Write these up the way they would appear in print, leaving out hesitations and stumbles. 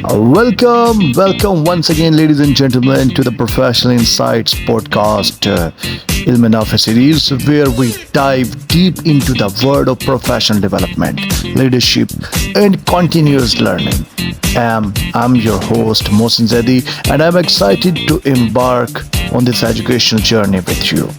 Welcome once again, ladies and gentlemen, to the Professional Insights podcast, Ilmenaf series, where we dive deep into the world of professional development, leadership, and continuous learning. I'm your host, Mohsin Zedi, and I'm excited to embark on this educational journey with you.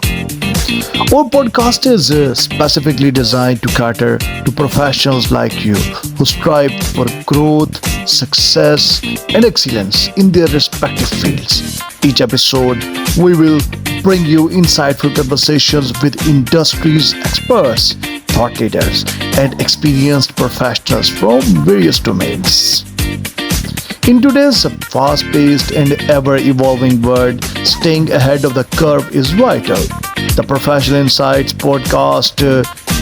Our podcast is specifically designed to cater to professionals like you who strive for growth, success, and excellence in their respective fields. Each episode, we will bring you insightful conversations with industry's experts, thought leaders, and experienced professionals from various domains. In today's fast paced and ever evolving world, staying ahead of the curve is vital. The Professional Insights podcast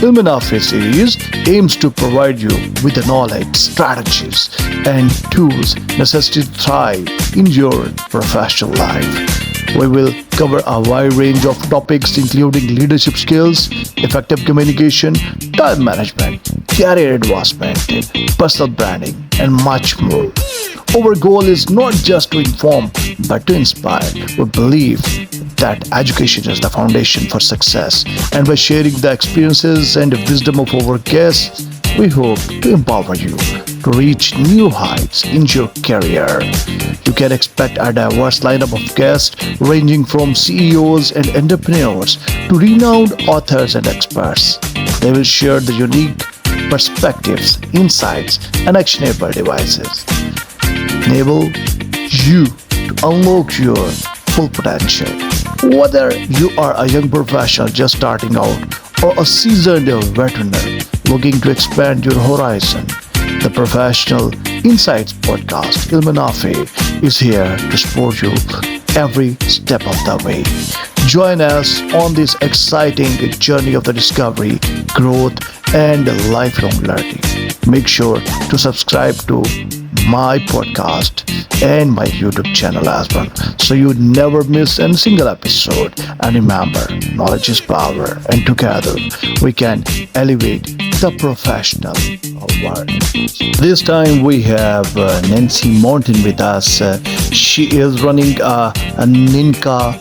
Illuminafi series aims to provide you with the knowledge, strategies, and tools necessary to thrive in your professional life. We will cover a wide range of topics including leadership skills, effective communication, time management, career advancement, personal branding, and much more. Our goal is not just to inform but to inspire. We believe that education is the foundation for success, and by sharing the experiences and the wisdom of our guests, we hope to empower you to reach new heights in your career. You can expect a diverse lineup of guests ranging from CEOs and entrepreneurs to renowned authors and experts. They will share the unique perspectives, insights, and actionable devices enable you to unlock your full potential. Whether you are a young professional just starting out or a seasoned veteran looking to expand your horizon, the Professional Insights podcast, Ilmenafe, is here to support you every step of the way. Join us on this exciting journey of the discovery, growth, and lifelong learning. Make sure to subscribe to my podcast and my YouTube channel as well, so you never miss a single episode. And remember, knowledge is power, and together we can elevate the professional world. This time we have Nancy Munton with us. She is running a Ninka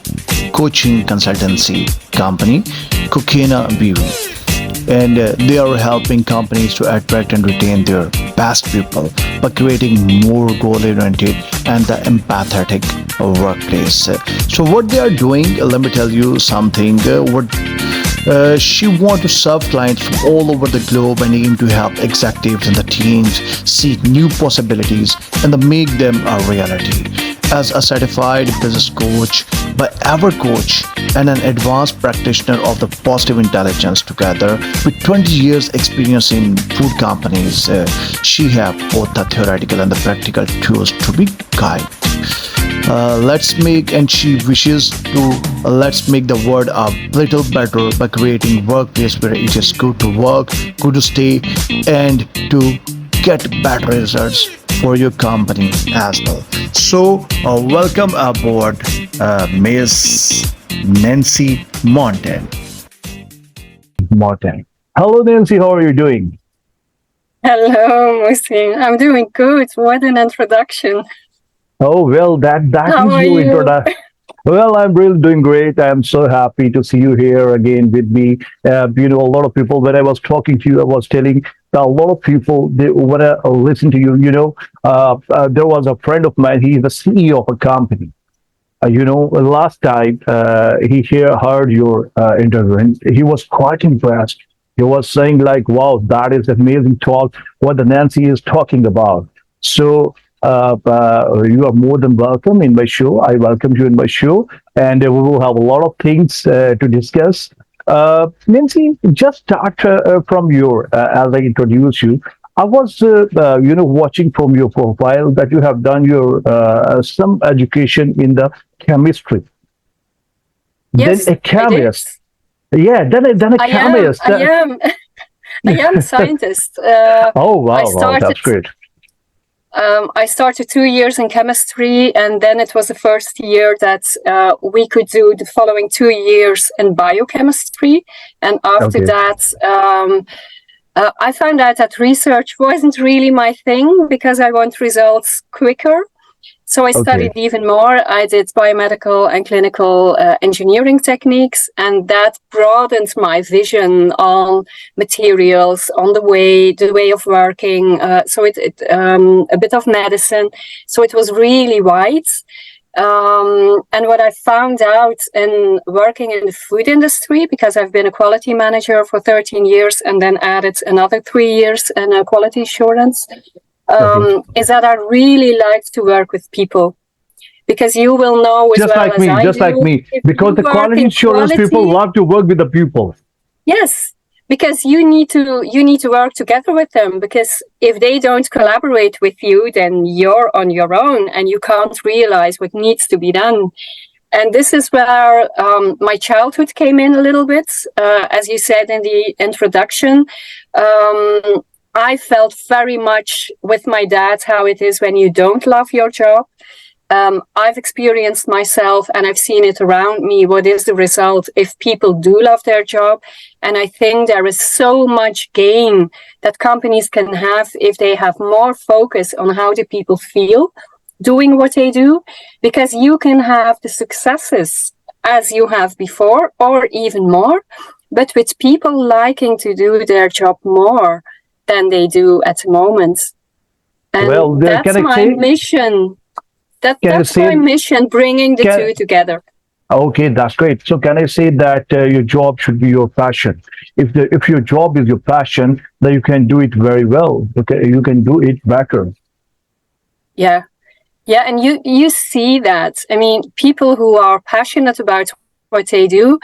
coaching consultancy company, Kukena BV, and they are helping companies to attract and retain their best people by creating more goal-oriented and the empathetic workplace. So what they are doing, let me tell you something. What she wants to serve clients from all over the globe and aim to help executives and the teams see new possibilities and make them a reality. As a certified business coach by EverCoach and an advanced practitioner of the positive intelligence, together with 20 years experience in food companies, she has both the theoretical and the practical tools to be guide. She wishes to let's make the world a little better by creating workplace where it is good to work, good to stay, and to get better results for your company as well. So, welcome aboard, Miss Nancy Munton. Hello, Nancy. How are you doing? Hello, Musin. I'm doing good. What an introduction. Oh well, that How is are your you? introduction. Well, I'm really doing great. I'm so happy to see you here again with me. A lot of people, when I was talking to you, I was telling that a lot of people, they want to listen to you. There was a friend of mine, he's the CEO of a company. Last time heard your interview, and he was quite impressed. He was saying like, "Wow, that is amazing talk. What the Nancy is talking about." So you are more than welcome in my show. I welcome you in my show, and we will have a lot of things to discuss. Nancy, just start from your as I introduce you. I was, watching from your profile that you have done your some education in the chemistry, then Yes, a I did. chemist. Yeah, then a I am. chemist. I am. I am a scientist. Oh I wow, started. that's great. I started 2 years in chemistry, and then it was the first year that we could do the following 2 years in biochemistry. And after Okay. that, I found out that research wasn't really my thing because I want results quicker. So I Okay. studied even more. I did biomedical and clinical engineering techniques, and that broadened my vision on materials, on the way of working. A bit of medicine. So it was really wide. And what I found out in working in the food industry, because I've been a quality manager for 13 years and then added another 3 years in quality assurance, Okay. is that I really like to work with people, because you will know as well as I Just like do, me, if because you the work quality in assurance people quality, love to work with the people. yes, because you need to work together with them, because if they don't collaborate with you, then you're on your own and you can't realize what needs to be done. And this is where my childhood came in a little bit. As you said in the introduction, I felt very much with my dad how it is when you don't love your job. I've experienced myself and I've seen it around me. What is the result if people do love their job? And I think there is so much gain that companies can have if they have more focus on how the people feel doing what they do, because you can have the successes as you have before or even more, but with people liking to do their job more than they do at the moment. And Well, that's my mission. can I That's say, my mission, bringing the can, two together. okay, that's great. So can I say that your job should be your passion? If your job is your passion, then you can do it very well. Okay, you can do it better. Yeah. Yeah, and you see that. I mean, people who are passionate about what they do,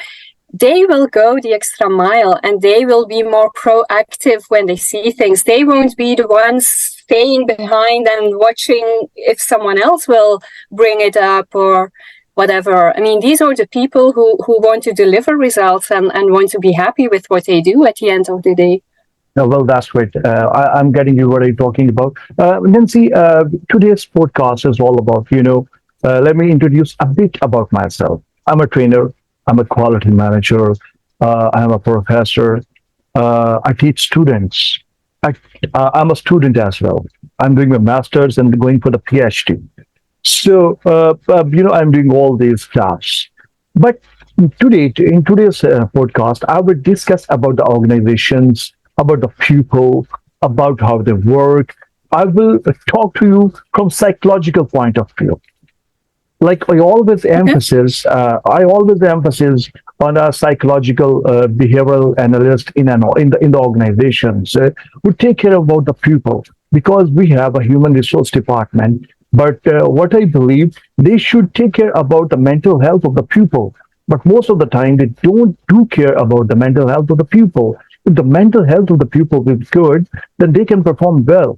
they will go the extra mile and they will be more proactive when they see things. They won't be the ones staying behind and watching if someone else will bring it up or whatever. I mean, these are the people who want to deliver results and want to be happy with what they do at the end of the day. Well, that's great. I'm getting you what are you talking about. Nancy, today's podcast is all about, let me introduce a bit about myself. I'm a trainer, I'm a quality manager, I'm a professor, I teach students. I'm a student as well. I'm doing my master's and going for the PhD. So, I'm doing all these stuffs. But in today's podcast, I will discuss about the organizations, about the people, about how they work. I will talk to you from psychological point of view. Like Okay. I always emphasize on a psychological behavioral analyst in the organizations who take care about the people, because we have a human resource department. But what I believe, they should take care about the mental health of the people. But most of the time, they don't do care about the mental health of the people. If the mental health of the people is good, then they can perform well.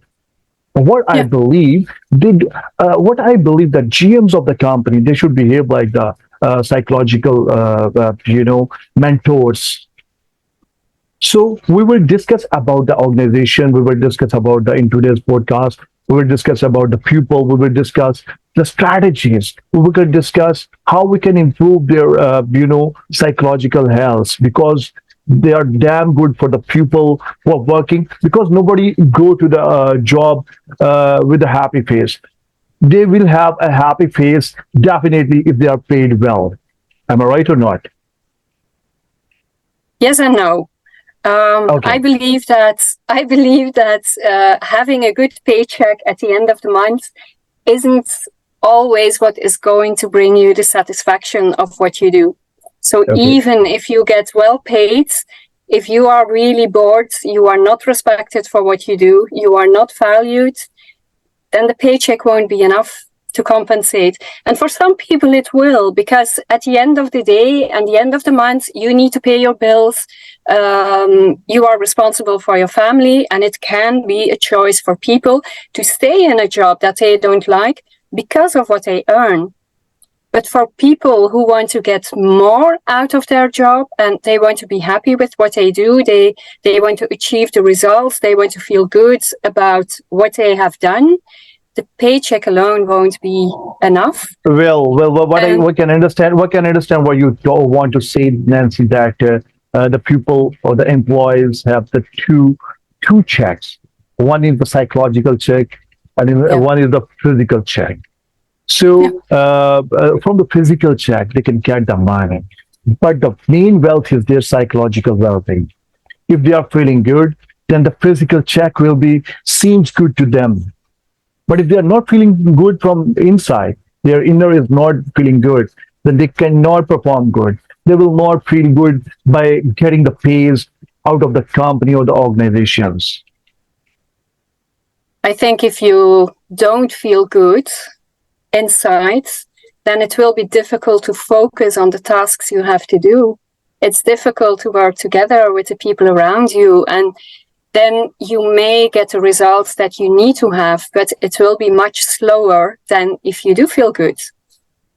what I Yeah. believe did what I believe that GMs of the company, they should behave like the psychological mentors. So we will discuss about the organization. We will discuss about the in today's podcast. We will discuss about the people. We will discuss the strategies. We will discuss how we can improve their psychological health, because they are damn good for the people who are working, because nobody go to the job with a happy face. They will have a happy face definitely if they are paid well. Am I right or not? Yes and no. I Okay. believe that having a good paycheck at the end of the month isn't always what is going to bring you the satisfaction of what you do. So Okay. even if you get well paid, if you are really bored, you are not respected for what you do, you are not valued, then the paycheck won't be enough to compensate. And for some people, it will, because at the end of the day and the end of the month, you need to pay your bills. You are responsible for your family, and it can be a choice for people to stay in a job that they don't like because of what they earn. But for people who want to get more out of their job and they want to be happy with what they do, they want to achieve the results, they want to feel good about what they have done, the paycheck alone won't be enough. What I And what can understand what you want to say, Nancy, that the people or the employees have the two two checks. One is the psychological check, and Yeah. one is the physical check. Yeah. So from the physical check, they can get the money, but the main wealth is their psychological well-being. If they are feeling good, then the physical check will be seems good to them. But if they are not feeling good from inside, their inner is not feeling good, then they cannot perform good. They will not feel good by getting the pays out of the company or the organizations. I think if you don't feel good inside, then it will be difficult to focus on the tasks you have to do. It's difficult to work together with the people around you, and then you may get the results that you need to have, but it will be much slower than if you do feel good.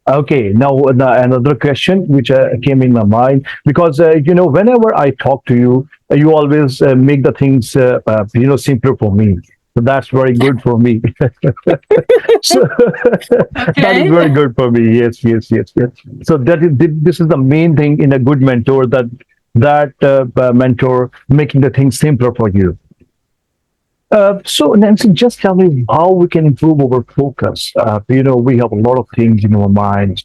Okay, now another question which came in my mind, because whenever I talk to you, you always make the things simpler for me. So that's very good for me. So that is Okay. very good for me. Yes, yes, yes, yes. So this is the main thing in a good mentor, that mentor making the things simpler for you. So Nancy, just tell me how we can improve our focus. We have a lot of things in our minds.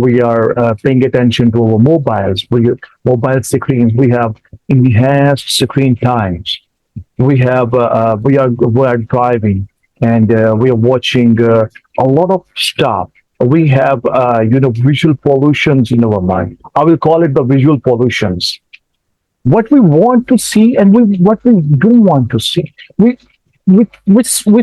We are paying attention to our mobiles. Mobile screens. We have enhanced screen times. We are driving, and we are watching a lot of stuff. We have visual pollutions in our mind. I will call it the visual pollutions. What we want to see, and what we don't want to see. We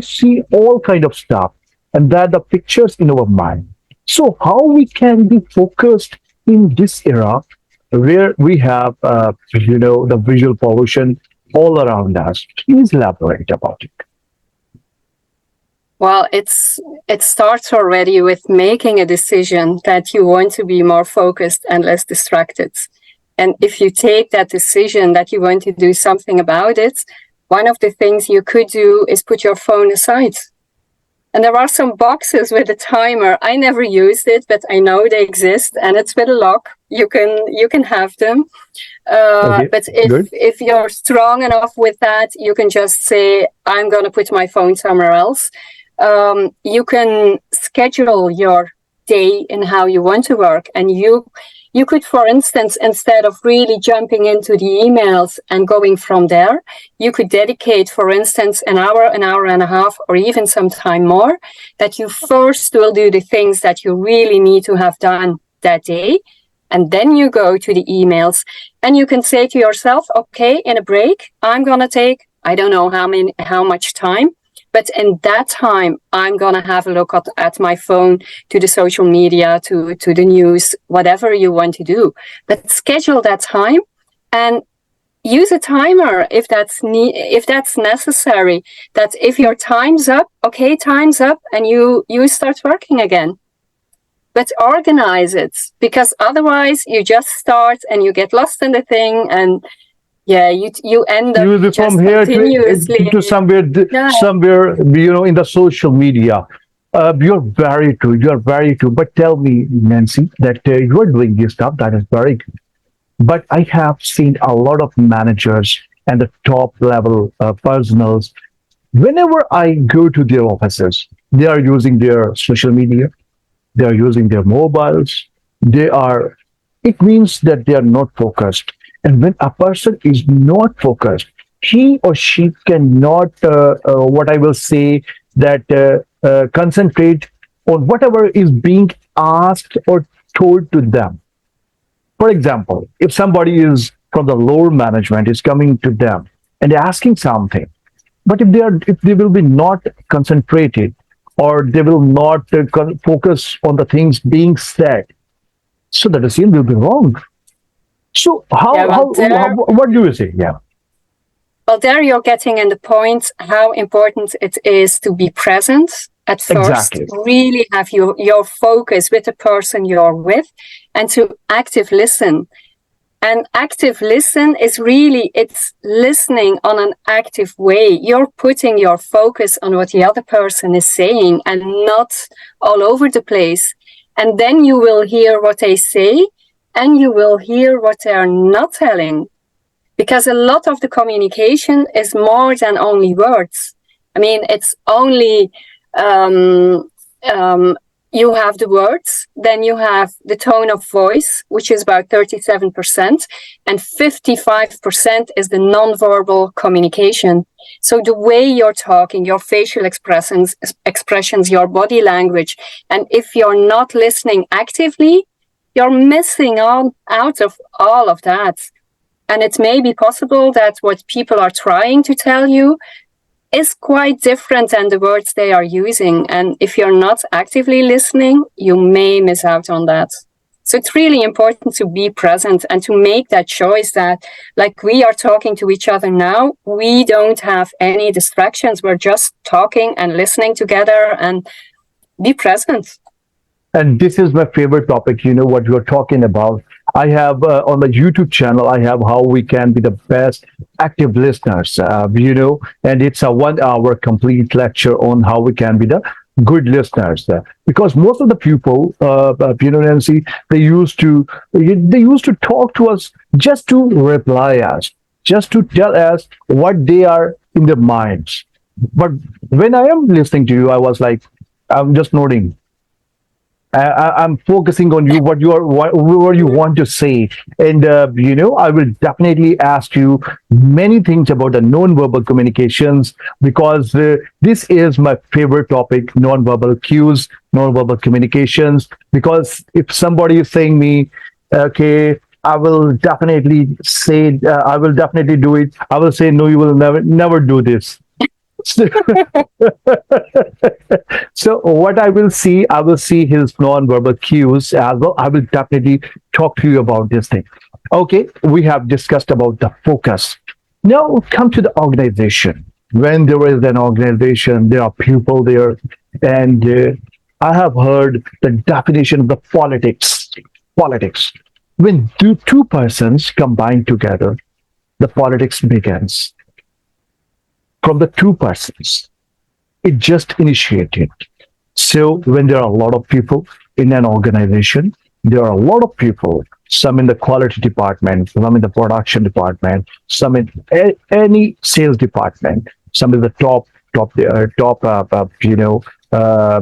see all kind of stuff, and that the pictures in our mind. So how we can be focused in this era where we have the visual pollution all around us? Please elaborate about it. Well, it starts already with making a decision that you want to be more focused and less distracted. And if you take that decision that you want to do something about it, one of the things you could do is put your phone aside. And there are some boxes with a timer. I never used it, but I know they exist, and it's with a lock. You can have them. Okay, But good. if you're strong enough with that, you can just say, I'm going to put my phone somewhere else. You can schedule your day in how you want to work, and you could, for instance, instead of really jumping into the emails and going from there, you could dedicate, for instance, an hour and a half, or even some time more, that you first will do the things that you really need to have done that day. And then you go to the emails, and you can say to yourself, okay, in a break, I'm going to take, I don't know how much time, but in that time, I'm going to have a look at my phone, to the social media, to the news, whatever you want to do. But schedule that time and use a timer if that's necessary. That if your time's up, okay, time's up, and you start working again. But organize it, because otherwise you just start and you get lost in the thing, and yeah, you end up Use it from just here continuously. to somewhere, Yeah. in the social media. You're very true. You're very true. But tell me, Nancy, that you're doing this stuff. That is very good. But I have seen a lot of managers and the top level personals. Whenever I go to their offices, they are using their social media. They are using their mobiles. They are. It means that they are not focused. And when a person is not focused, he or she cannot, what I will say, that concentrate on whatever is being asked or told to them. For example, if somebody is from the lower management is coming to them and asking something, but if they will be not concentrated, or they will not focus on the things being said, so the decision will be wrong. So Yeah, well, what do you say? Yeah, there you're getting in the point how important it is to be present at first, exactly. really have your focus with the person you're with, and to active listen. And active listen is really, it's listening on an active way. You're putting your focus on what the other person is saying and not all over the place. And then you will hear what they say, and you will hear what they're not telling. Because a lot of the communication is more than only words. I mean, it's only you have the words, then you have the tone of voice, which is about 37%, and 55% is the nonverbal communication. So the way you're talking, your facial expressions, your body language, and if you're not listening actively, you're missing out of all of that. And it may be possible that what people are trying to tell you is quite different than the words they are using. And if you're not actively listening, you may miss out on that. So it's really important to be present and to make that choice that, like we are talking to each other now, we don't have any distractions. We're just talking and listening together, and be present. And this is my favorite topic, what you're talking about. I have on the YouTube channel, I have how we can be the best active listeners, and it's a 1 hour complete lecture on how we can be the good listeners. Because most of the people, Nancy, they used to talk to us just to reply us, just to tell us what they are in their minds. But when I am listening to you, I was like, I'm just nodding. I'm focusing on you, what you want to say, and I will definitely ask you many things about the non-verbal communications, because this is my favorite topic: non-verbal cues, non-verbal communications. Because if somebody is saying me, okay, I will definitely say, I will definitely do it. I will say, no, you will never do this. So what I will see his non-verbal cues as well. I will definitely talk to you about this thing. Okay, we have discussed about the focus. Now come to the organization. When there is an organization, there are people there, and I have heard the definition of the politics. Politics. When two persons combine together, the politics begins from the two persons. It just initiated. So when there are a lot of people in an organization, there are a lot of people, some in the quality department, some in the production department, some in any sales department, some in the top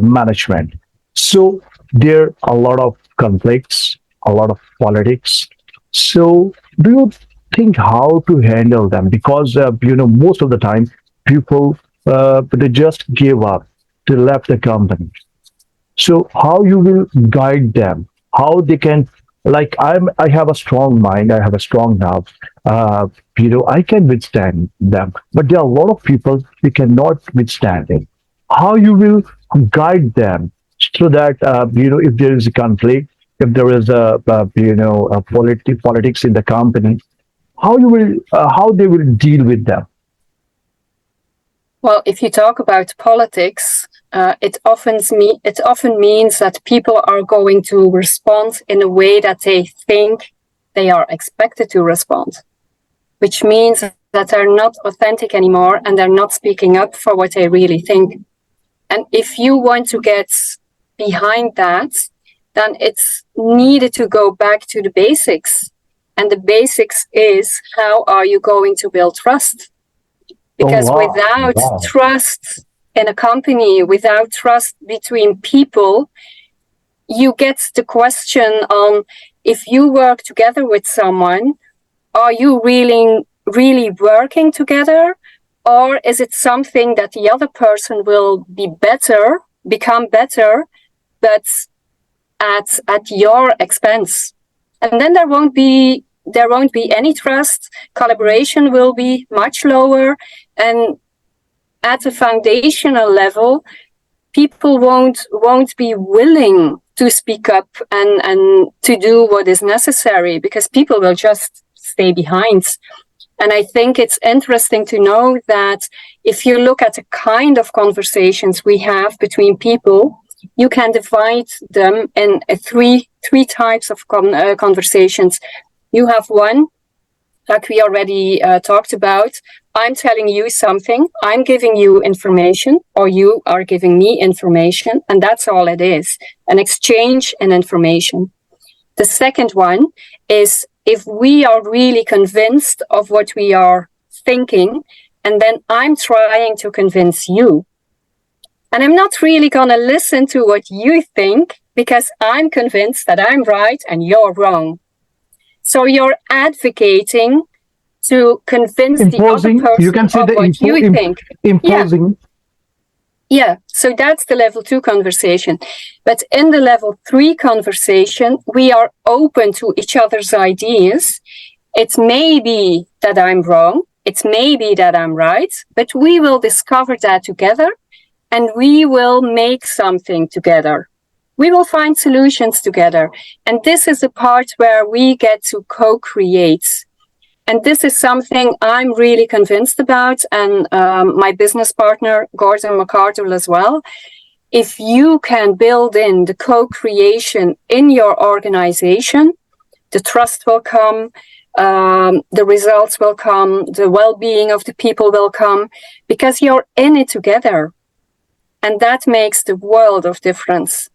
management. So there are a lot of conflicts, a lot of politics. So do you think how to handle them? Because most of the time people they just gave up, they left the company. So how you will guide them? How they can, like, I have a strong mind, I have a strong nerve. I can withstand them, but there are a lot of people who cannot withstand it. How you will guide them so that if there is a conflict, if there is politics in the company, how they will deal with them? Well, if you talk about politics, it often means that people are going to respond in a way that they think they are expected to respond, which means that they're not authentic anymore and they're not speaking up for what they really think. And if you want to get behind that, then it's needed to go back to the basics. And the basics is, how are you going to build trust? Because without trust in a company, without trust between people, you get the question on, if you work together with someone, are you really working together? Or is it something that the other person will become better, but at your expense? And then there won't be any trust. Collaboration will be much lower, and at a foundational level, people won't be willing to speak up and to do what is necessary, because people will just stay behind. And I think it's interesting to know that if you look at the kind of conversations we have between people, you can divide them in three types of conversations. You have one, like we already talked about. I'm telling you something, I'm giving you information, or you are giving me information, and that's all it is, an exchange in information. The second one is if we are really convinced of what we are thinking, and then I'm trying to convince you. And I'm not really going to listen to what you think because I'm convinced that I'm right and you're wrong. So you're advocating to convince the other Imposing, you person can say of what you think. imposing. Yeah, so that's the level 2 conversation. But in the level 3 conversation, we are open to each other's ideas. It may be that I'm wrong. It may be that I'm right, but we will discover that together and we will make something together. We will find solutions together. And this is the part where we get to co-create. And this is something I'm really convinced about, and my business partner, Gordon McArdle, as well. If you can build in the co-creation in your organization, the trust will come, the results will come, the well-being of the people will come, because you're in it together. And that makes the world of difference.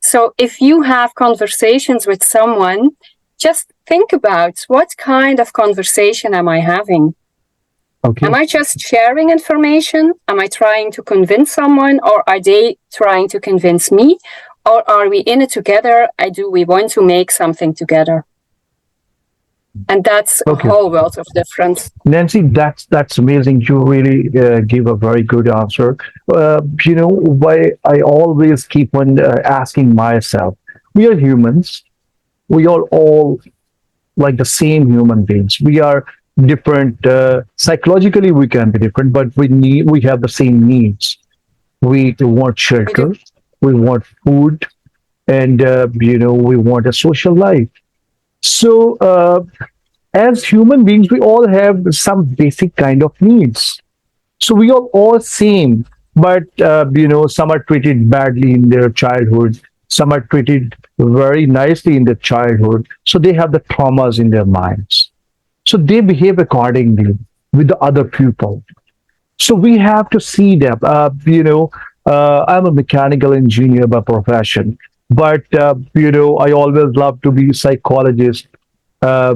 So if you have conversations with someone, just think about what kind of conversation am I having? Okay. Am I just sharing information? Am I trying to convince someone, or are they trying to convince me? Or are we in it together? Do we want to make something together? And that's a whole world of difference. Nancy, that's amazing. You really give a very good answer. Why I always keep on asking myself, we are humans. We are all like the same human beings. We are different. Psychologically, we can be different, but we have the same needs. We want shelter, we want food, and we want a social life. So, as human beings, we all have some basic kind of needs. So we are all same, but some are treated badly in their childhood. Some are treated very nicely in their childhood. So they have the traumas in their minds. So they behave accordingly with the other people. So we have to see them. I'm a mechanical engineer by profession, but I always love to be a psychologist. I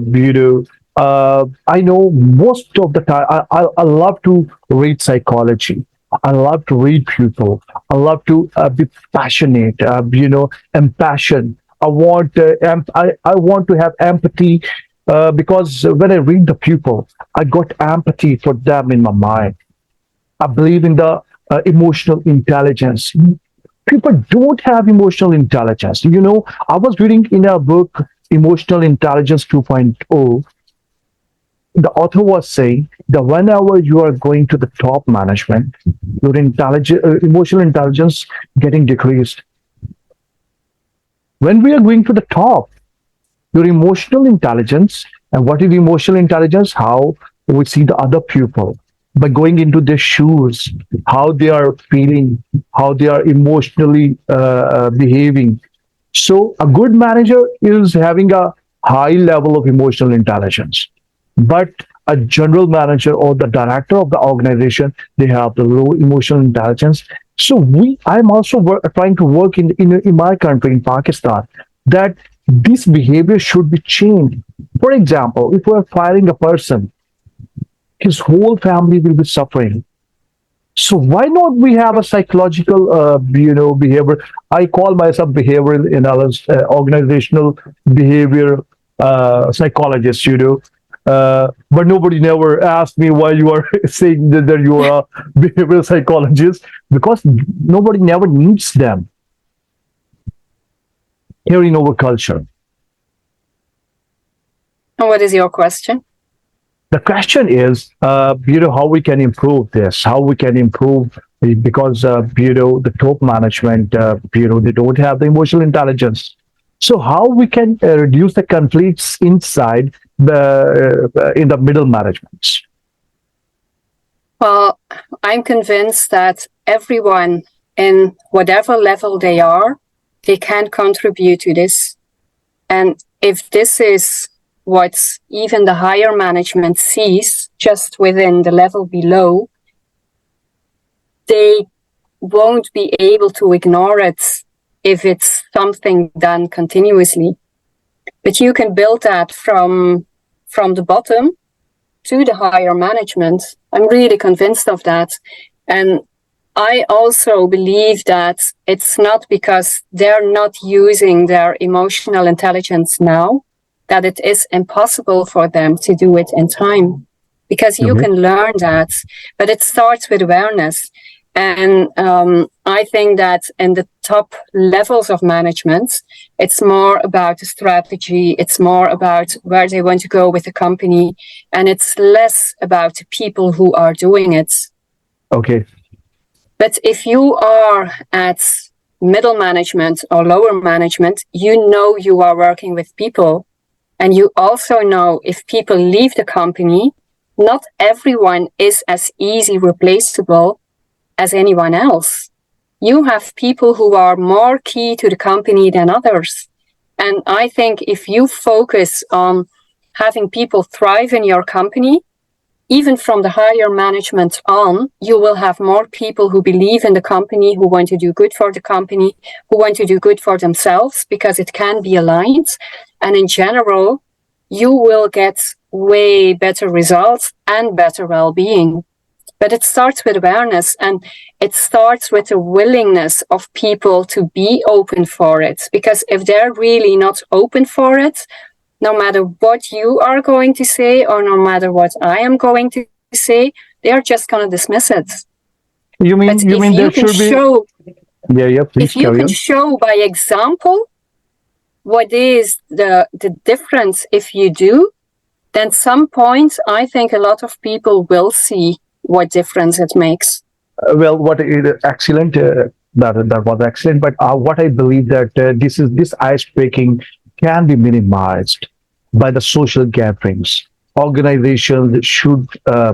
know most of the time I love to read psychology. I love to read people. I love to be passionate. Impassioned. I want to have empathy because when I read the people, I got empathy for them in my mind. I believe in the emotional intelligence. People don't have emotional intelligence. I was reading in a book, Emotional Intelligence 2.0. The author was saying that whenever you are going to the top management, your emotional intelligence getting decreased. When we are going to the top, your emotional intelligence, and what is emotional intelligence? How we see the other people by going into their shoes, how they are feeling, how they are emotionally behaving. So a good manager is having a high level of emotional intelligence, but a general manager or the director of the organization, they have the low emotional intelligence. So I'm also trying to work in my country, in Pakistan, that this behavior should be changed. For example, if we're firing a person, his whole family will be suffering. So why not we have a psychological, behavior? I call myself behavioral analyst, organizational behavior psychologist. But nobody never asked me why you are saying that you are a behavioral psychologist, because nobody never needs them here in our culture. And what is your question? The question is, how we can improve this, how we can improve, because, the top management, they don't have the emotional intelligence. So how we can reduce the conflicts inside in the middle management? Well, I'm convinced that everyone in whatever level they are, they can contribute to this. And if this is what even the higher management sees just within the level below, they won't be able to ignore it if it's something done continuously. But you can build that from the bottom to the higher management. I'm really convinced of that. And I also believe that it's not because they're not using their emotional intelligence now that it is impossible for them to do it in time. Because you can learn that, but it starts with awareness. And I think that in the top levels of management, it's more about the strategy. It's more about where they want to go with the company. And it's less about the people who are doing it. Okay. But if you are at middle management or lower management, you know you are working with people. And you also know if people leave the company, not everyone is as easy replaceable as anyone else. You have people who are more key to the company than others. And I think if you focus on having people thrive in your company, even from the higher management on, you will have more people who believe in the company, who want to do good for the company, who want to do good for themselves, because it can be aligned. And in general, you will get way better results and better well-being. But it starts with awareness, and it starts with the willingness of people to be open for it. Because if they're really not open for it, no matter what you are going to say or no matter what I am going to say, they are just going to dismiss it. You mean there should be? Yeah, please if you carry can on. show by example what is the difference if you do, then some point I think a lot of people will see what difference it makes. Well, what is excellent. That was excellent. But what I believe that this ice breaking can be minimized by the social gatherings. Organizations should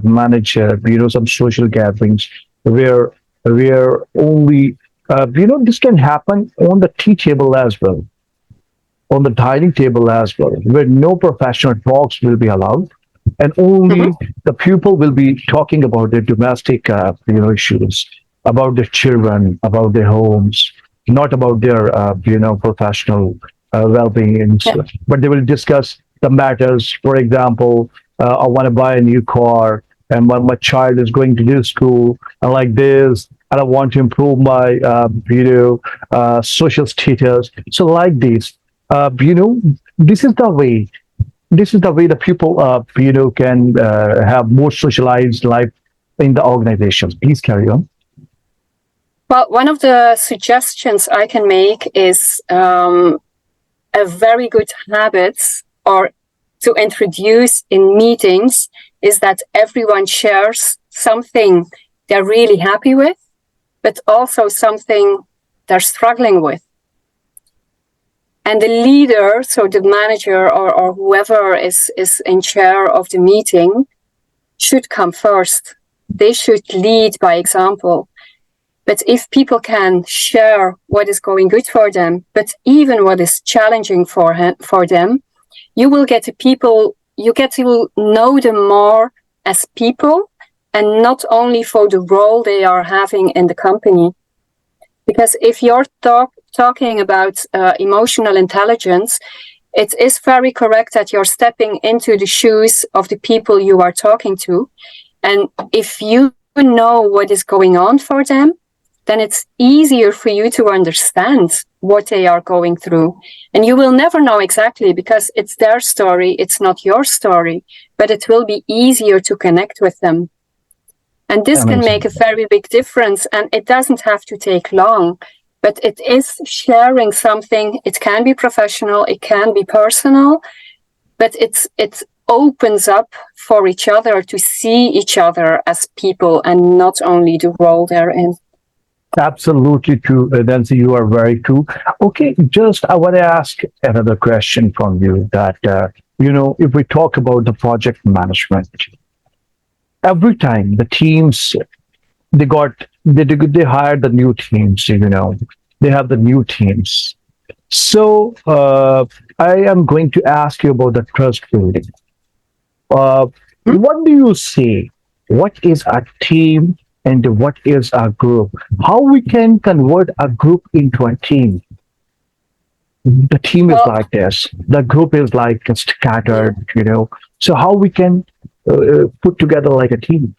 manage, some social gatherings where only this can happen on the tea table as well, on the dining table as well, where no professional talks will be allowed, and only the pupil will be talking about their domestic, issues, about their children, about their homes, not about their, professional well-being, Yeah. but they will discuss the matters. For example, I want to buy a new car, and my child is going to new school, and like this, and I want to improve my, social status. So like this, this is the way. This is the way the people, can have more socialized life in the organizations. Please carry on. Well, one of the suggestions I can make is a very good habit or to introduce in meetings is that everyone shares something they're really happy with, but also something they're struggling with. And the leader, so the manager or whoever is in chair of the meeting, should come first. They should lead by example. But if people can share what is going good for them, but even what is challenging for them, you will get you get to know them more as people and not only for the role they are having in the company. Because if you're talking about emotional intelligence, it is very correct that you're stepping into the shoes of the people you are talking to. And if you know what is going on for them, then it's easier for you to understand what they are going through. And you will never know exactly because it's their story, it's not your story, but it will be easier to connect with them. And this can make a very big difference, and it doesn't have to take long, but it is sharing something. It can be professional, it can be personal, but it opens up for each other to see each other as people and not only the role they're in. Absolutely true, Nancy. You are very true. Okay, just I want to ask another question from you. That if we talk about the project management, every time the teams they hired the new teams, they have the new teams. So I am going to ask you about the trust building. What do you say? What is a team and what is a group? How we can convert a group into a team? the team is Well, like this, the group is like yeah. scattered, so how we can put together like a team?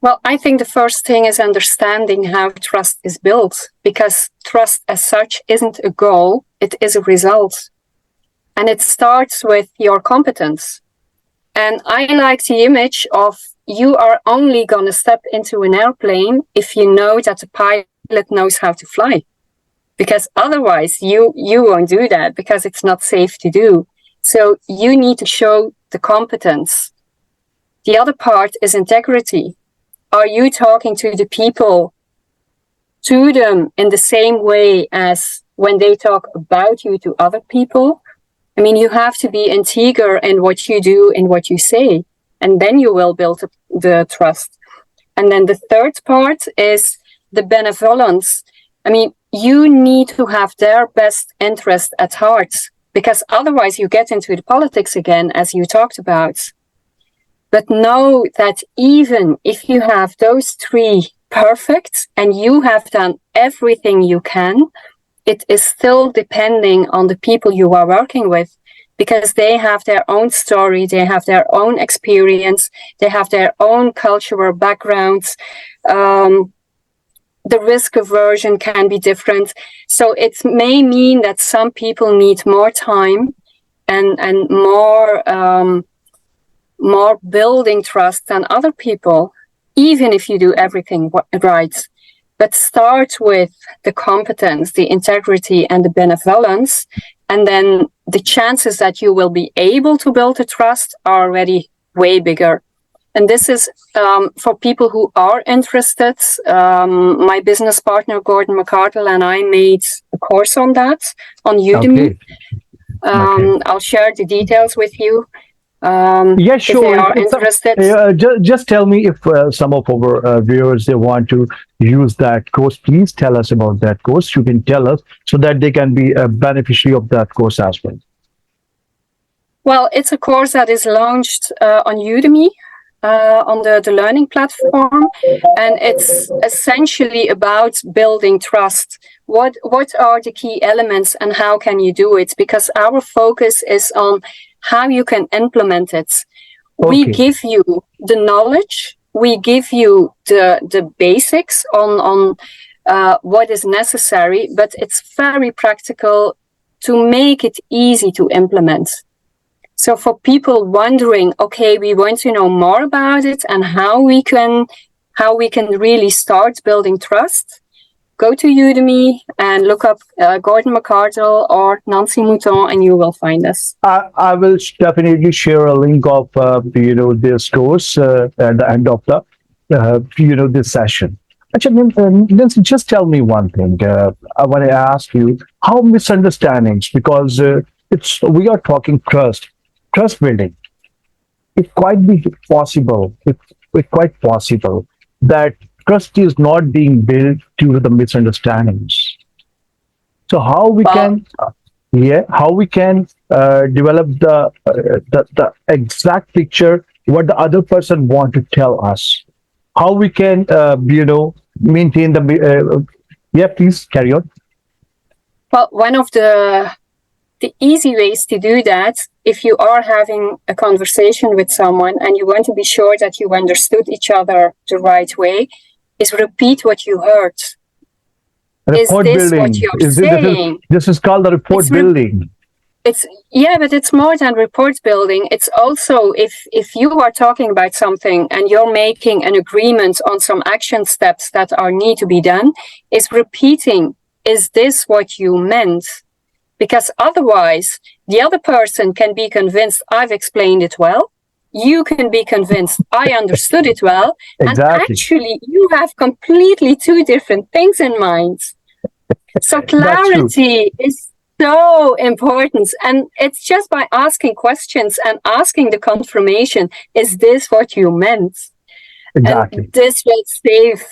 Well, I think the first thing is understanding how trust is built, because trust as such isn't a goal, it is a result. And it starts with your competence. And I like the image of you are only going to step into an airplane if you know that the pilot knows how to fly. Because otherwise you won't do that, because it's not safe to do. So you need to show the competence. The other part is integrity. Are you talking to the people, to them in the same way as when they talk about you to other people? I mean, you have to be integer in what you do and what you say, and then you will build the trust. And then the third part is the benevolence. I mean, you need to have their best interest at heart, because otherwise you get into the politics again, as you talked about. But know that even if you have those three perfect and you have done everything you can, it is still depending on the people you are working with, because they have their own story, they have their own experience, they have their own cultural backgrounds. The risk aversion can be different. So it may mean that some people need more time and more building trust than other people, even if you do everything right. But start with the competence, the integrity, and the benevolence, and then the chances that you will be able to build a trust are already way bigger. And this is for people who are interested. My business partner, Gordon McCardle, and I made a course on that on Udemy. Okay. I'll share the details with you. Yeah, If they sure. are interested. Just tell me if some of our viewers they want to use that course. Please tell us about that course. You can tell us so that they can be a beneficiary of that course as well. Well, it's a course that is launched on Udemy, on the learning platform, and it's essentially about building trust. What are the key elements and how can you do it? Because our focus is on how you can implement it. We Okay. give you the knowledge, we give you the basics on what is necessary, but it's very practical to make it easy to implement. So for people wondering, okay, we want to know more about it and how we can really start building trust, go to Udemy and look up Gordon McCardle or Nancy Munton, and you will find us. I will definitely share a link of this course at the end of the this session. Actually, Nancy, just tell me one thing. I want to ask you how misunderstandings, because it's we are talking trust building. It quite be possible. It's quite possible that trust is not being built due to the misunderstandings. So how we Well, can, how we can develop the exact picture what the other person want to tell us. How we can, maintain the. Yeah, please carry on. well, one of the easy ways to do that, if you are having a conversation with someone and you want to be sure that you understood each other the right way, is repeat what you heard. Is Report this what building. you're Is it, saying? this is called the report It's building. it's yeah, but it's more than report building. It's also if you are talking about something and you're making an agreement on some action steps that are need to be done, is repeating, is this what you meant? Because otherwise the other person can be convinced I've explained it well, you can be convinced I understood it well, and Exactly. actually you have completely two different things in mind. So That's true. clarity is so important, and it's just by asking questions and asking the confirmation, is this what you meant? And Exactly. this will save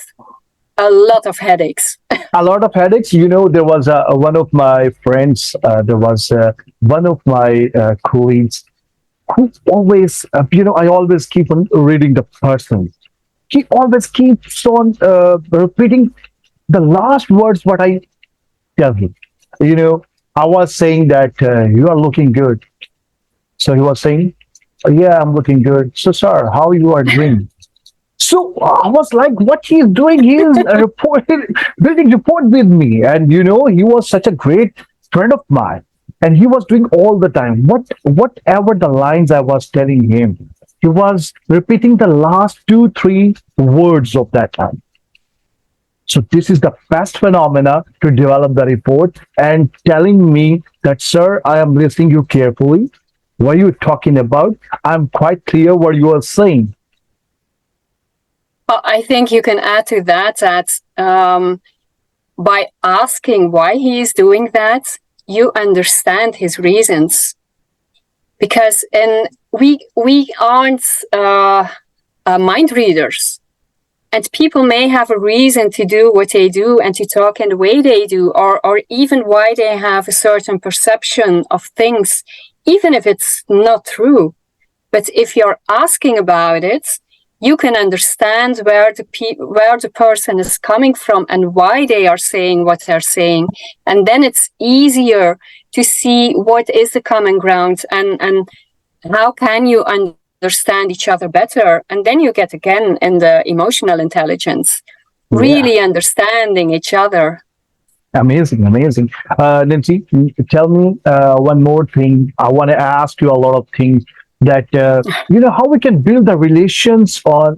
a lot of headaches. A lot of headaches. There was one of my friends, there was one of my colleagues who always, I always keep on reading the person. He always keeps on repeating the last words what I tell him. You know, I was saying that you are looking good. So he was saying, "Oh, yeah, I'm looking good. So, sir, how you are doing?" So I was like, what he is doing, he is building rapport with me. And he was such a great friend of mine. And he was doing all the time. Whatever the lines I was telling him, he was repeating the last two, three words of that line. So this is the best phenomena to develop the report and telling me that, sir, I am listening you carefully. What are you talking about? I'm quite clear what you are saying. Well, I think you can add to that by asking why he is doing that, you understand his reasons. Because we aren't mind readers, and people may have a reason to do what they do and to talk in the way they do, or even why they have a certain perception of things, even if it's not true. But if you're asking about it, you can understand where the person is coming from and why they are saying what they're saying. And then it's easier to see what is the common ground and how can you understand each other better. And then you get again in the emotional intelligence, Yeah. really understanding each other. Amazing, amazing. Nancy, tell me one more thing. I want to ask you a lot of things that how we can build the relations on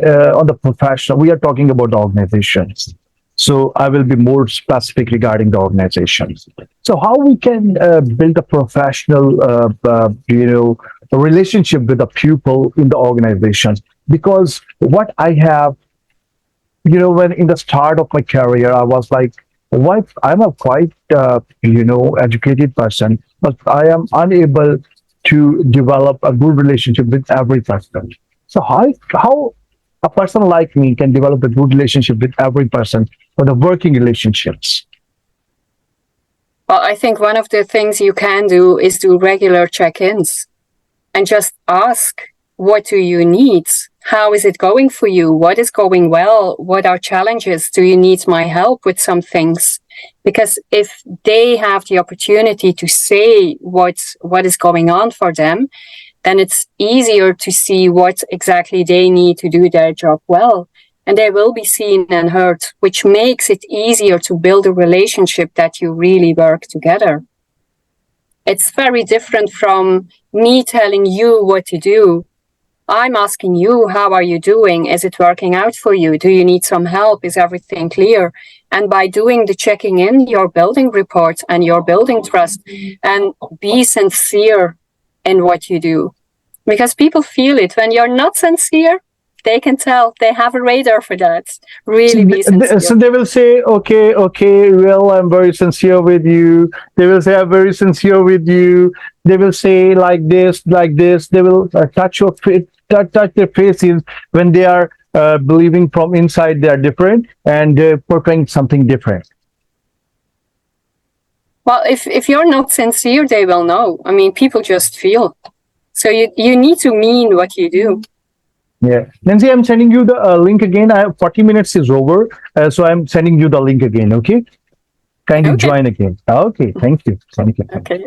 the professional. We are talking about the organizations, so I will be more specific regarding the organizations. So how we can build a professional, relationship with the pupil in the organizations? Because what I have when in the start of my career, I was like, what I'm a quite, educated person, but I am unable to develop a good relationship with every person. So how a person like me can develop a good relationship with every person for the working relationships? Well, I think one of the things you can do is do regular check-ins and just ask, what do you need? How is it going for you? What is going well? What are challenges? Do you need my help with some things? Because if they have the opportunity to say what is going on for them, then it's easier to see what exactly they need to do their job well. And they will be seen and heard, which makes it easier to build a relationship that you really work together. It's very different from me telling you what to do. I'm asking you, how are you doing? Is it working out for you? Do you need some help? Is everything clear? And by doing the checking in, you're building rapport and you're building trust, and be sincere in what you do. Because people feel it. When you're not sincere, they can tell. They have a radar for that. Really be sincere. So they will say, okay, okay, well, I'm very sincere with you. They will say, I'm very sincere with you. They will say like this, like this. They will touch your touch their faces when they are believing from inside they are different and portraying something different. Well, if you're not sincere, they will know. I mean, people just feel. So you need to mean what you do. Yeah, Nancy, I'm sending you the link again. I have 40 minutes is over, so I'm sending you the link again. Okay, kindly Okay. join again. Okay, thank you, thank you. Okay.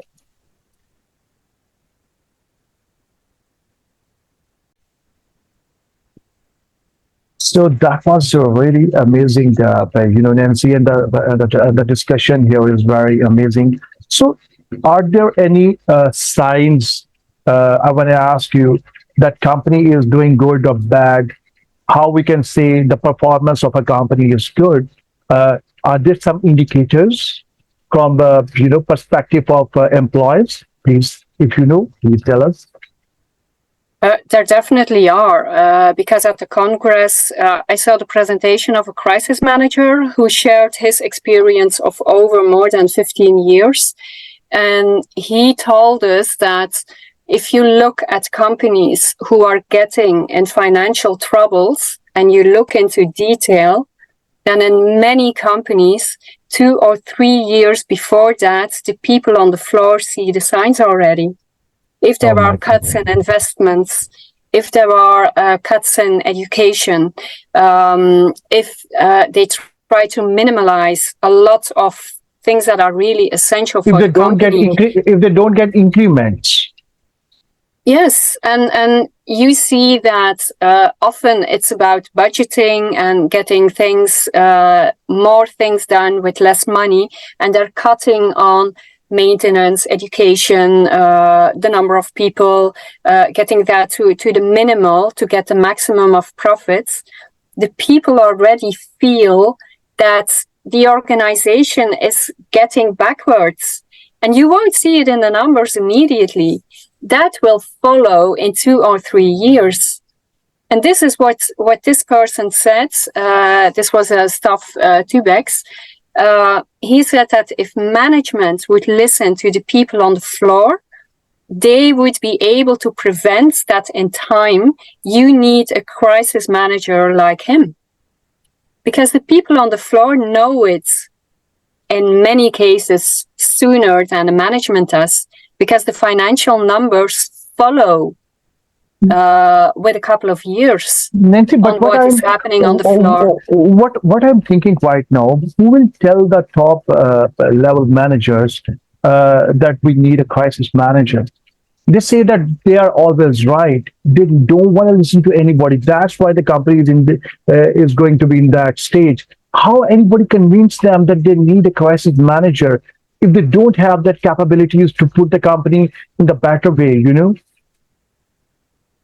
So that was really amazing, Nancy, and the discussion here is very amazing. So, are there any signs? I want to ask you that company is doing good or bad. How we can say the performance of a company is good? Are there some indicators from the perspective of employees? Please, if you know, please tell us. There definitely are, because at the Congress, I saw the presentation of a crisis manager who shared his experience of over more than 15 years. And he told us that if you look at companies who are getting in financial troubles and you look into detail, then in many companies, 2 or 3 years before that, the people on the floor see the signs already. If there are cuts in investments, if there are cuts in education, if they try to minimize a lot of things that are really essential If for they the don't get company. if they don't get increments. Yes, and you see that often it's about budgeting and getting things, more things done with less money, and they're cutting on maintenance, education, the number of people, getting that to the minimal to get the maximum of profits. The people already feel that the organization is getting backwards, and you won't see it in the numbers immediately. That will follow in 2 or 3 years. And this is what this person said. This was a staff Tubex. He said that if management would listen to the people on the floor, they would be able to prevent that in time. You need a crisis manager like him. Because the people on the floor know it in many cases sooner than the management does, because the financial numbers follow with a couple of years Nancy, but on what is happening on the floor. what I'm thinking right now, who will tell the top level managers that we need a crisis manager? They say that they are always right. They don't want to listen to anybody. That's why the company is going to be in that stage. How anybody convince them that they need a crisis manager if they don't have that capabilities to put the company in the better way, you know?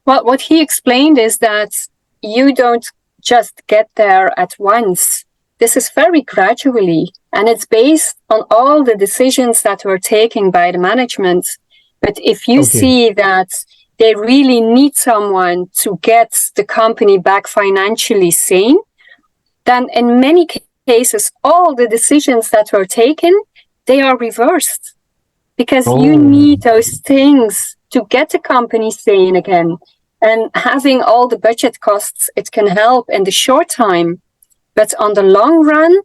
Well, what he explained is that you don't just get there at once. This is very gradually, and it's based on all the decisions that were taken by the management. But if you see that they really need someone to get the company back financially sane, then in many cases, all the decisions that were taken, they are reversed. Because you need those things to get the company sane again. And having all the budget costs, it can help in the short time. But on the long run,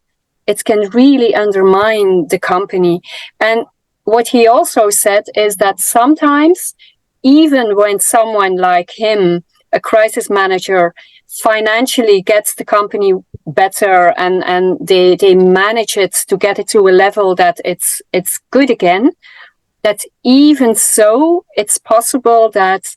it can really undermine the company. And what he also said is that sometimes, even when someone like him, a crisis manager, financially gets the company better and they manage it to get it to a level that it's good again, that even so, it's possible that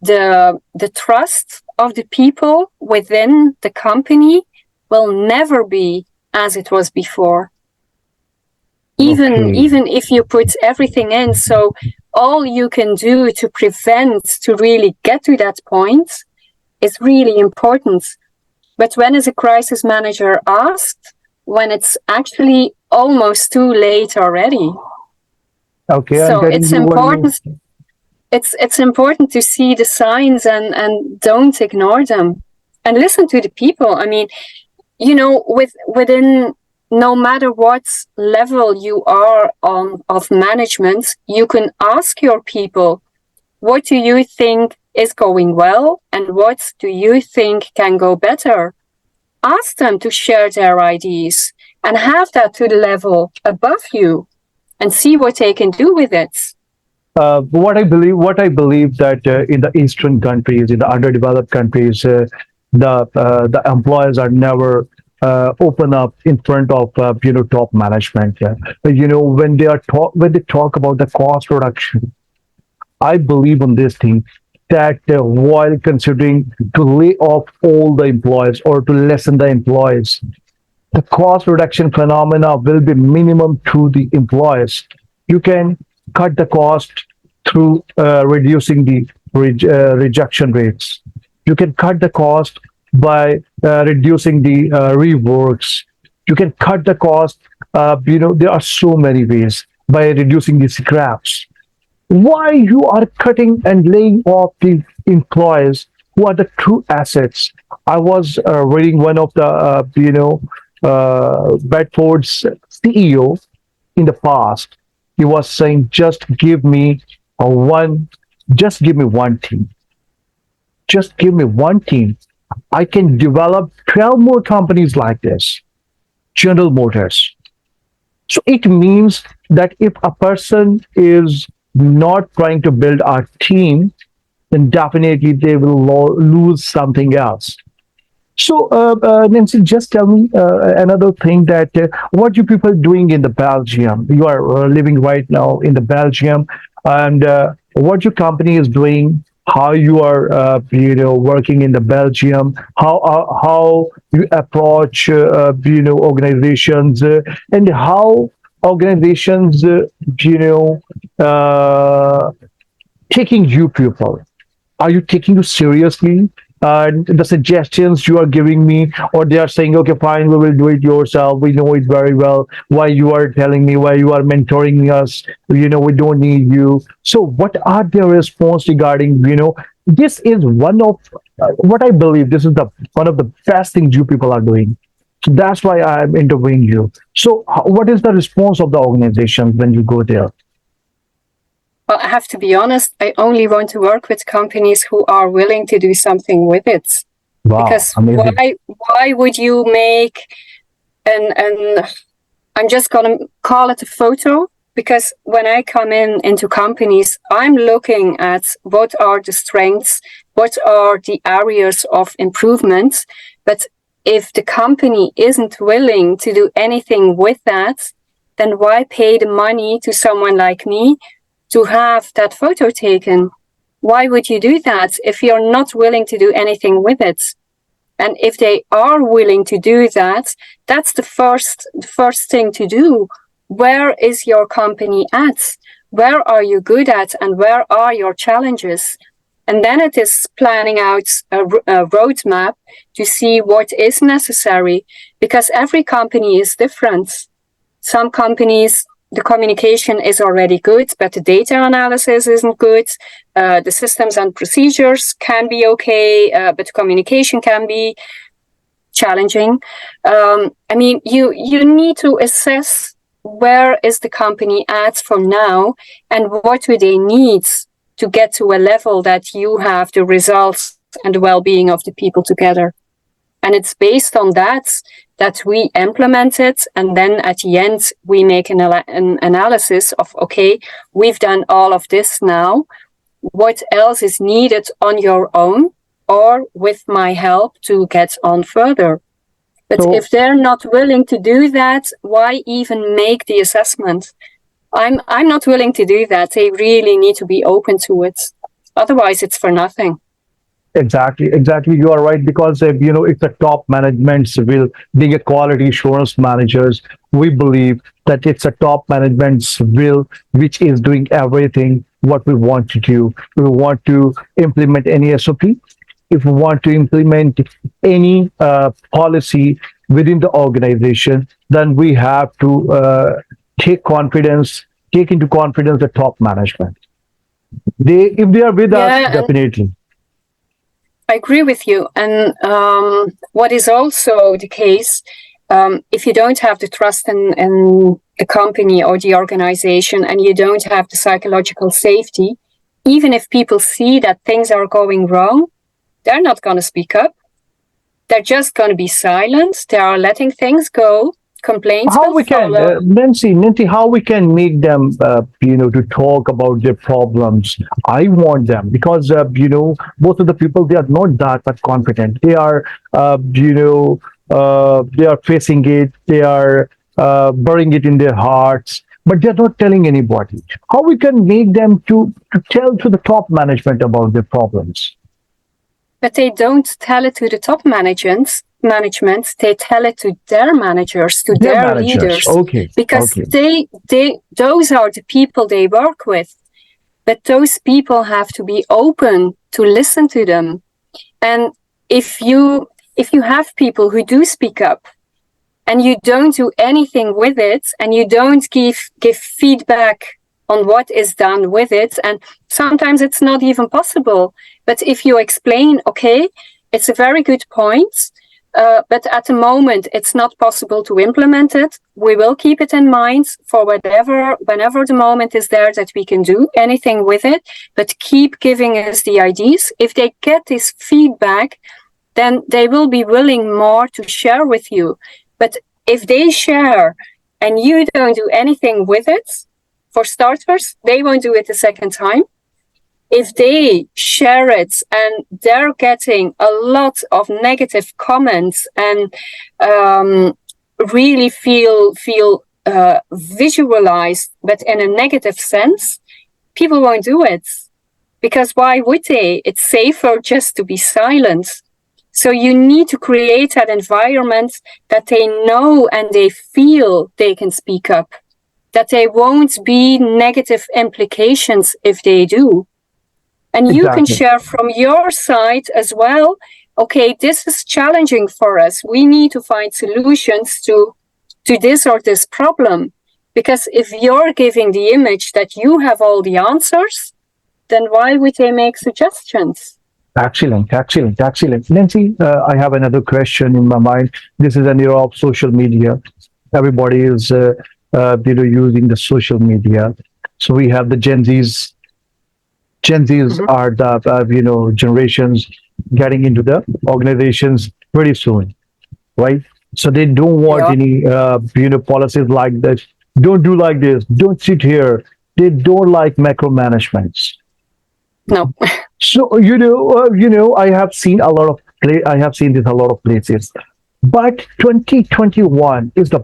the trust of the people within the company will never be as it was before. Even if you put everything in, so all you can do to prevent, to really get to that point, is really important. But when is a crisis manager asked? When it's actually almost too late already. Okay, so it's important. It's important to see the signs and don't ignore them, and listen to the people. I mean, you know, within no matter what level you are on of management, you can ask your people, what do you think is going well and what do you think can go better? Ask them to share their ideas and have that to the level above you and see what they can do with it. What I believe that in the Eastern countries, in the underdeveloped countries, the employers are never open up in front of top management. Yeah. You know, when they talk about the cost reduction, I believe on this thing that while considering to lay off all the employees or to lessen the employees, the cost reduction phenomena will be minimum to the employees. You can cut the cost through reducing the rejection rates. You can cut the cost by reducing the reworks. You can cut the cost. There are so many ways by reducing the scraps. Why you are cutting and laying off the employees who are the true assets? I was reading one of the Bedford's CEO in the past. He was saying, just give me one team. Just give me one team. I can develop 12 more companies like this. General Motors. So it means that if a person is not trying to build a team, then definitely they will lose something else. So, Nancy, just tell me another thing that what you people doing in the Belgium? You are living right now in the Belgium, and what your company is doing, how you are, working in the Belgium, how you approach, organizations, and how organizations, uh, taking you people. Are you taking you seriously? The suggestions you are giving me, or they are saying, okay, fine, we will do it yourself. We know it very well. Why you are telling me, why you are mentoring us? We don't need you. So, what are their response regarding, this is one of what I believe this is the one of the best things you people are doing. So that's why I'm interviewing you. So, what is the response of the organization when you go there? Well, I have to be honest, I only want to work with companies who are willing to do something with it. Wow, Because amazing. why would you make an I'm just gonna call it a photo, because when I come into companies, I'm looking at what are the strengths, what are the areas of improvement. But if the company isn't willing to do anything with that, then why pay the money to someone like me to have that photo taken? Why would you do that if you're not willing to do anything with it? And if they are willing to do that, that's the first thing to do. Where is your company at? Where are you good at? And where are your challenges? And then it is planning out a roadmap to see what is necessary, because every company is different. Some companies, the communication is already good, but the data analysis isn't good. The systems and procedures can be okay, but communication can be challenging. You need to assess where is the company at for now, and what do they need to get to a level that you have the results and the well-being of the people together. And it's based on that we implement it. And then at the end, we make an analysis of, okay, we've done all of this now. What else is needed on your own or with my help to get on further? But So, if they're not willing to do that, why even make the assessment? I'm not willing to do that. They really need to be open to it. Otherwise, it's for nothing. exactly, exactly. You are right because if the top managements will being a quality assurance managers, we believe that it's a top management's will which is doing everything what we want to do. We want to implement any SOP. If we want to implement any policy within the organization, then we have to take into confidence the top management. If they are with us, Yeah, and definitely. I agree with you. And what is also the case, if you don't have the trust in the company or the organization, and you don't have the psychological safety, even if people see that things are going wrong, they're not going to speak up. They're just going to be silent. They are letting things go. Complaints How will we can, follow. Nancy, how we can make them, to talk about their problems. I want them because, most of the people, they are not that much confident. They are, they are facing it. They are burying it in their hearts, but they're not telling anybody. How we can make them to tell to the top management about their problems? But they don't tell it to the top management, they tell it to their managers, to Their their managers. leaders, Okay, because okay. those are the people they work with. But those people have to be open to listen to them. And if you have people who do speak up, and you don't do anything with it, and you don't give feedback on what is done with it, and sometimes it's not even possible. But if you explain, okay, it's a very good point, but at the moment it's not possible to implement it, we will keep it in mind for whenever the moment is there that we can do anything with it, but keep giving us the ideas. If they get this feedback, then they will be willing more to share with you. But if they share and you don't do anything with it, for starters, they won't do it a second time. if they share it and they're getting a lot of negative comments and really feel visualized, but in a negative sense, people won't do it. Because why would they? It's safer just to be silent. So you need to create that environment that they know and they feel they can speak up, that there won't be negative implications if they do. And you can share from your side as well, okay, this is challenging for us. We need to find solutions to this or this problem. Because if you're giving the image that you have all the answers, then why would they make suggestions? Excellent. Nancy, I have another question in my mind. This is an era of social media. Everybody is, using the social media. So we have the Gen Zs. Gen Zs are the, generations getting into the organizations pretty soon, right? So they don't want any, policies like this. Don't do like this. Don't sit here. They don't like micromanagements. No. So I have seen I have seen this a lot of places, but 2021 is the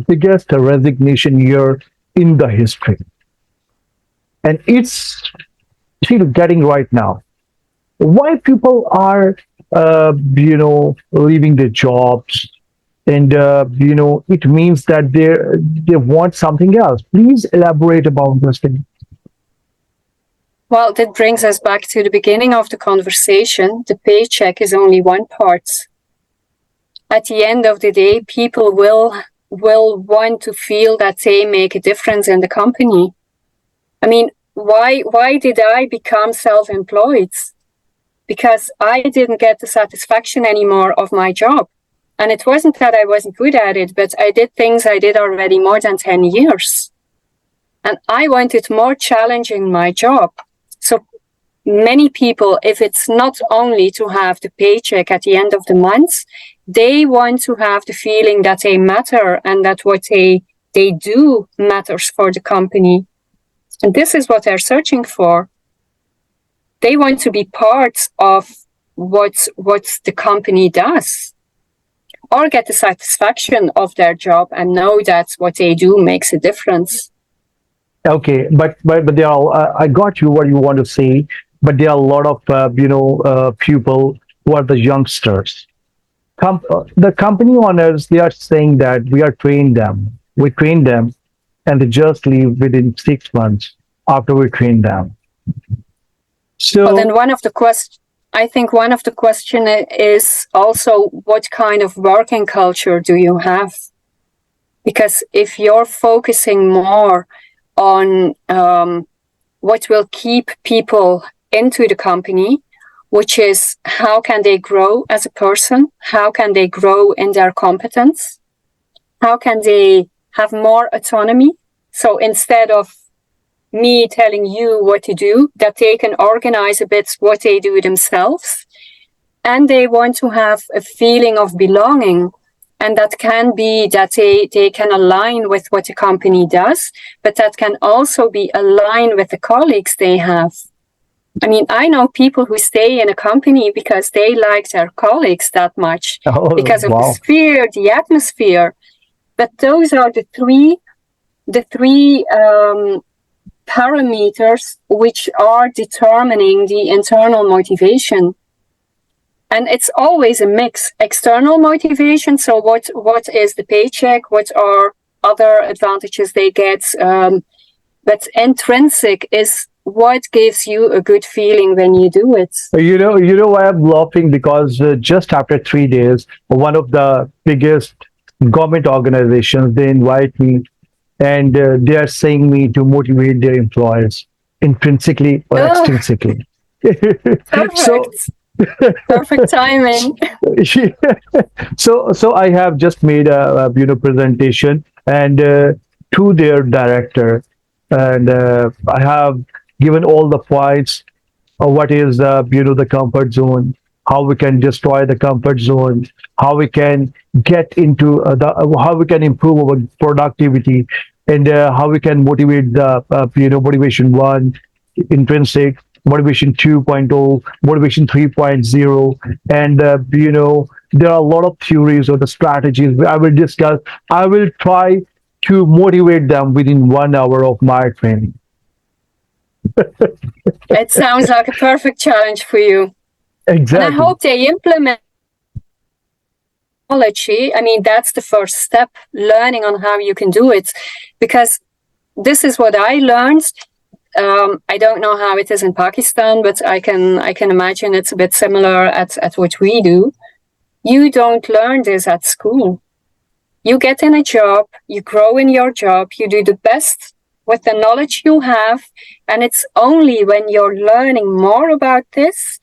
biggest resignation year in the history, and it's still getting right now. Why people are leaving their jobs, and it means that they want something else. Please elaborate about this thing. Well, that brings us back to the beginning of the conversation. The paycheck is only one part. At the end of the day, people will want to feel that they make a difference in the company. I mean, why did I become self-employed? Because I didn't get the satisfaction anymore of my job. And it wasn't that I wasn't good at it, but I did things I did already more than 10 years. And I wanted more challenging my job. So many people, if it's not only to have the paycheck at the end of the month, they want to have the feeling that they matter and that what they do matters for the company. And this is what they're searching for. They want to be part of what the company does, or get the satisfaction of their job and know that what they do makes a difference. Okay, but there are. I got you what you want to say, but there are a lot of people who are the youngsters. The company owners, they are saying that we train them, and they just leave within 6 months after we train them. So well, then I think one of the question is also what kind of working culture do you have? Because if you're focusing more on what will keep people into the company, which is how can they grow as a person, how can they grow in their competence, how can they have more autonomy. So instead of me telling you what to do, that they can organize a bit what they do themselves, and they want to have a feeling of belonging. And that can be that they can align with what the company does, but that can also be aligned with the colleagues they have. I mean, I know people who stay in a company because they like their colleagues that much, because of the sphere, the atmosphere. But those are the three parameters which are determining the internal motivation. And it's always a mix. External motivation, so what is the paycheck, what are other advantages they get, but intrinsic is what gives you a good feeling when you do it. You know why I'm laughing, because just after 3 days, one of the biggest government organizations, they invite me, and they are saying me to motivate their employees intrinsically or extrinsically. Perfect. Perfect timing. So I have just made a presentation and to their director, and I have given all the points of what is the comfort zone, how we can destroy the comfort zone, how we can get into how we can improve our productivity, and how we can motivate the motivation one, intrinsic, motivation 2.0, motivation 3.0, and there are a lot of theories or the strategies I will discuss. I will try to motivate them within 1 hour of my training. It sounds like a perfect challenge for you. And I Exactly. hope they implement technology. I mean, that's the first step, learning on how you can do it. Because this is what I learned. I don't know how it is in Pakistan, but I can imagine it's a bit similar at what we do. You don't learn this at school. You get in a job, you grow in your job, you do the best with the knowledge you have, and it's only when you're learning more about this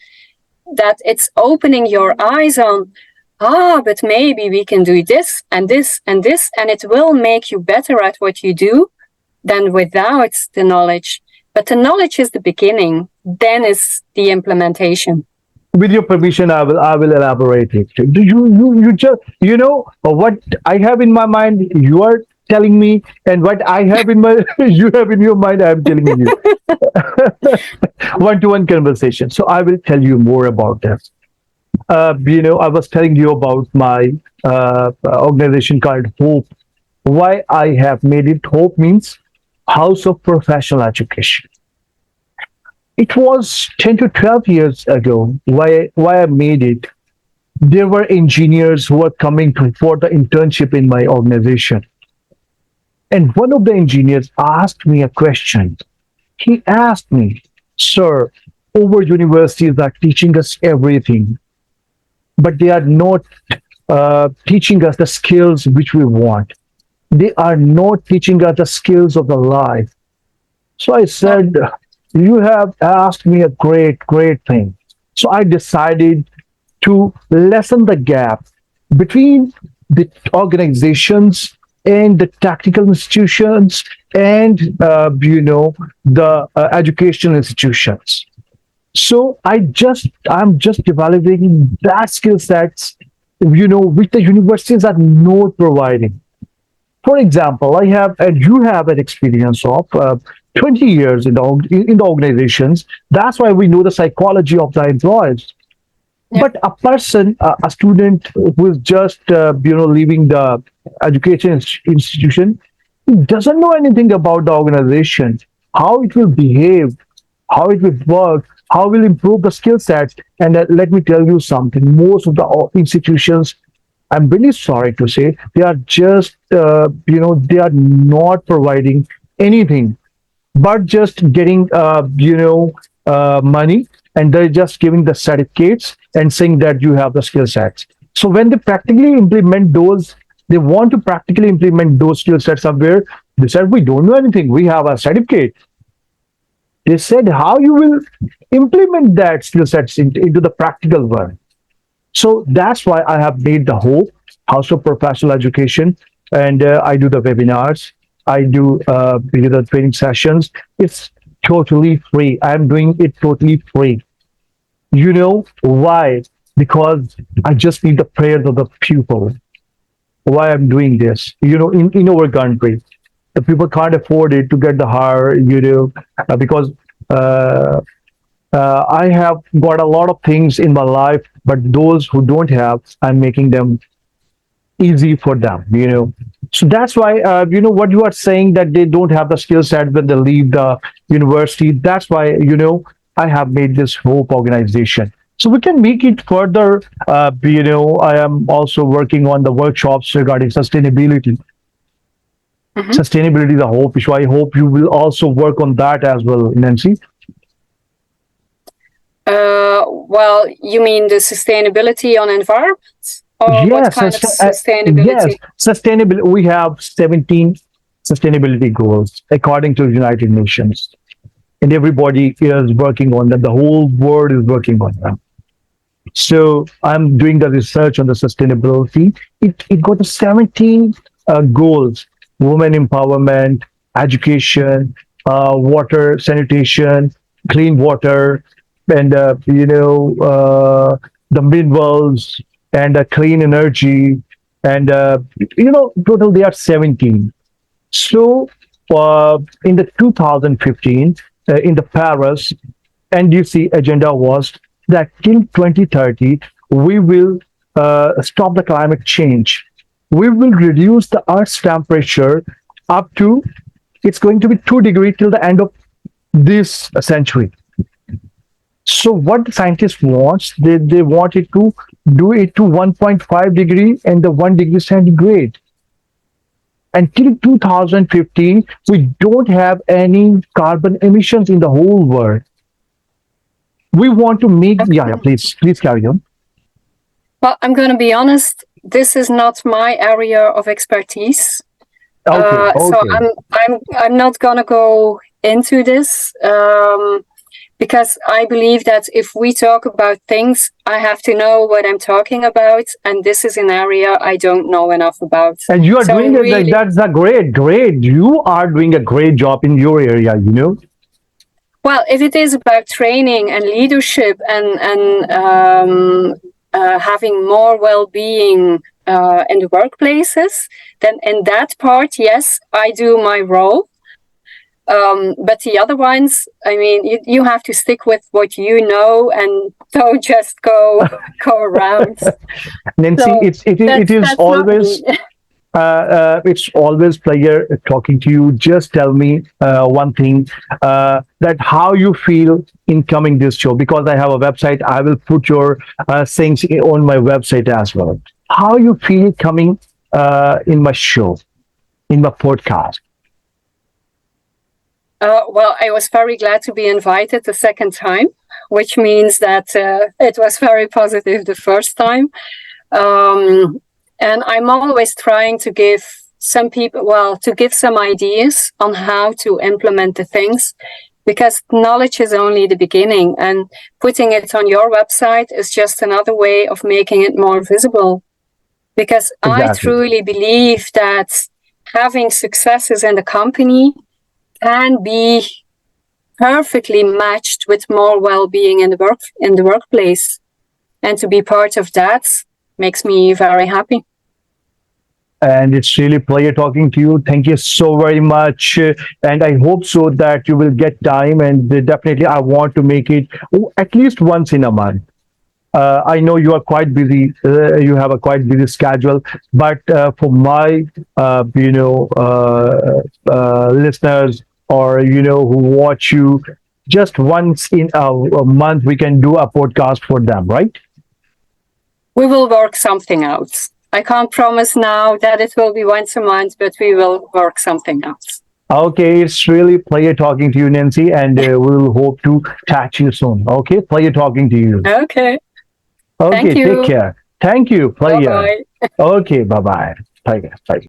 that it's opening your eyes on, but maybe we can do this and this and this, and it will make you better at what you do than without the knowledge. But the knowledge is the beginning, then is the implementation. With your permission, I will elaborate it. Do you just what I have in my mind, you are telling me, and what I have in my you have in your mind, I am telling you. One-to-one conversation. So I will tell you more about this. I was telling you about my organization called Hope. Why I have made it Hope means House of Professional Education. It was 10 to 12 years ago. Why I made it. There were engineers who were coming for the internship in my organization. And one of the engineers asked me a question. He asked me, "Sir, over universities are teaching us everything, but they are not teaching us the skills which we want. They are not teaching us the skills of the life." So I said, "You have asked me a great thing." So I decided to lessen the gap between the organizations and the technical institutions and the educational institutions. So I'm just developing that skill sets, which the universities are not providing. For example, I have and you have an experience of 20 years in the organizations. That's why we know the psychology of the employees. Yeah. But a person, a student who is just leaving the education institution, he doesn't know anything about the organization, how it will behave, how it will work, how will improve the skill sets. And let me tell you something: most of the institutions, I'm really sorry to say, they are just they are not providing anything but just getting money, and they're just giving the certificates and saying that you have the skill sets. So when they practically implement those, they want to practically implement those skill sets somewhere. They said, "We don't know anything. We have a certificate." They said, "How you will implement that skill sets into the practical world?" So that's why I have made the whole House of Professional Education, and I do the webinars. I do the training sessions. It's totally free. I'm doing it totally free. You know why? Because I just need the prayers of the people. Why I'm doing this? In our country, the people can't afford it to get the hire. Because I have got a lot of things in my life, but those who don't have, I'm making them easy for them. So that's why, what you are saying, that they don't have the skill set when they leave the university. That's why, I have made this Hope organization. So we can make it further. I am also working on the workshops regarding sustainability. Sustainability is a hope. So I hope you will also work on that as well, Nancy. Well, you mean the sustainability on environment? Or what Yes, kind of yes, sustainability? sustainability. We have 17 sustainability goals according to the United Nations, and everybody is working on them. The whole world is working on them. So I'm doing the research on the sustainability. It got the 17 goals: women empowerment, education, water sanitation, clean water, and the minerals, and clean energy, and total they are 17. So in the 2015, in the Paris, NDC agenda was that till 2030, we will stop the climate change. We will reduce the Earth's temperature up to, it's going to be 2 degrees till the end of this century. So what the scientists want, they wanted to do it to 1.5 degree and the 1 degree centigrade. Until 2015, we don't have any carbon emissions in the whole world. We want to make, yeah, please carry on. Well, I'm going to be honest. This is not my area of expertise. Okay, So I'm not going to go into this. Because I believe that if we talk about things, I have to know what I'm talking about, and this is an area I don't know enough about. And you are So doing it, really, that's a great. You are doing a great job in your area, you know. well, if it is about training and leadership and having more well-being in the workplaces, then in that part, yes, I do my role. But the other ones, I mean, you have to stick with what you know and don't just go around. Nancy, So it is always it's always pleasure talking to you. Just tell me one thing, that how you feel in coming this show, because I have a website. I will put your things on my website as well. How you feel coming in my show, in my podcast? Well, I was very glad to be invited the second time, which means that it was very positive the first time. And I'm always trying to give some people, well, to give some ideas on how to implement the things, because knowledge is only the beginning, and putting it on your website is just another way of making it more visible. Because Exactly. I truly believe that having successes in the company can be perfectly matched with more well-being in the workplace, and to be part of that makes me very happy. And it's really a pleasure talking to you. Thank you so very much. And I hope so that you will get time. And definitely, I want to make it at least once in a month. I know you are quite busy. You have a quite busy schedule, but for my, listeners, or who watch you, just once in a month, we can do a podcast for them, right? We will work something out. I can't promise now that it will be once a month, but we will work something out. Okay, it's really pleasure talking to you, Nancy, and we'll hope to catch you soon. Okay, pleasure talking to you. Okay. Okay, Thank you. take care. Thank you, pleasure. Bye-bye. Okay, bye bye. Bye.